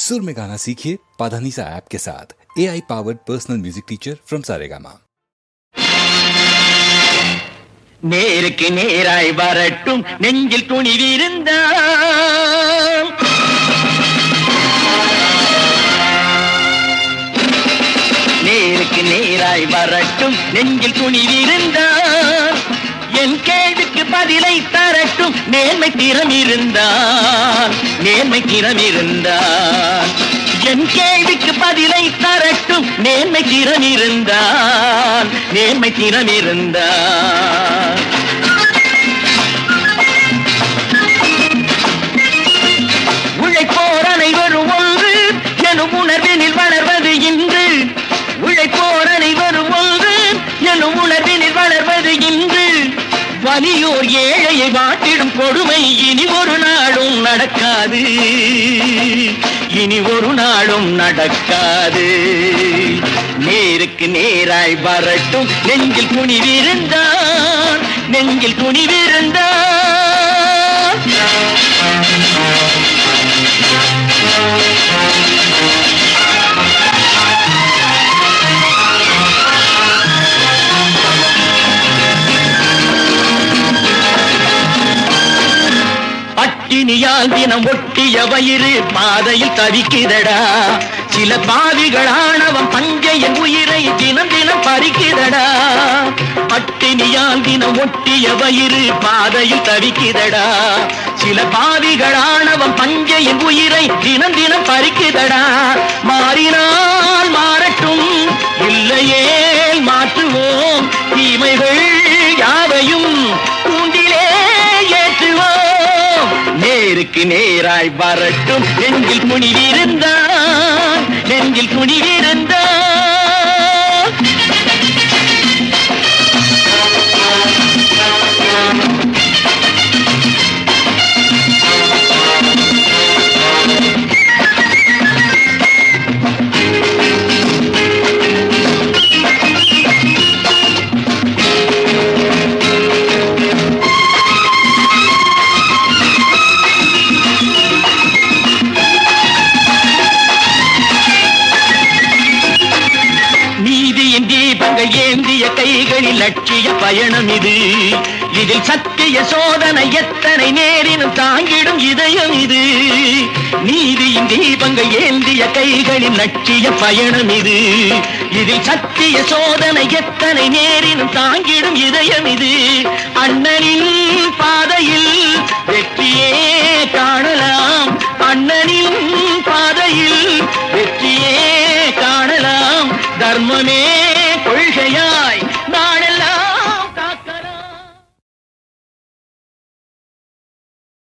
सुर में गाना सीखिए पाधानीसा ऐप के साथ। AI powered personal music teacher from Saregama. நேருக்கு நேராய் வரட்டும் நெஞ்சில் துணிவிருந்தான் நேருக்கு நேராய் வரட்டும் நெஞ்சில் துணிவிருந்தான் என் கேள்விக்கு பதிலை தரட்டும் நேர்மை திறம் இருந்தான் என் கேள்விக்கு பதிலை தரட்டும் நேர்மை திறம் இருந்தான் உழைப்போர் அனைவரும் ஒன்று எனும் உணர்வினில் வளர்வது இன்று உழைப்போர் அனைவரும் ஒன்று எனும் உணர்வினில் வளர்வது இன்று வலியோர் ஏழையை வாட்டிடும் கொடுமை இனி ஒரு நாளும் நடக்காது நேருக்கு நேராய் வரட்டும் நெஞ்சில் துணிவிருந்தான் பட்டினியால் தினம் ஒட்டிய வயிறு பாதையில் தவிக்குதடா சில பாவிகளானவன் பஞ்சையின் உயிரை தினம் பறிக்குதடா பட்டினியால் தினம் ஒட்டிய வயிறு பாதையில் தவிக்குதடா சில பாவிகளானவன் பஞ்சையின் உயிரை தினம் பறிக்குதடா மாறினால் மாறட்டும் இல்லையே மாற்றுவோம் தீமைகள் யாவையும் கூண்டிலே ஏற்றுவோம் நேருக்கு நேராய் வரட்டும் நெஞ்சில் துணிவிருந்தான் ஏந்திய கைகளில் லட்சிய பயணம் இது இதில் சத்திய சோதனை எத்தனை நேரினும் தாங்கிடும் இதயம் இது நீதியின் தீபங்கள் ஏந்திய கைகளில் லட்சிய பயணம் இது இதில் சத்திய சோதனை எத்தனை நேரினும் தாங்கிடும் இதயம் இது அண்ணனின் பாதையில் வெற்றியே காணலாம் தர்மமே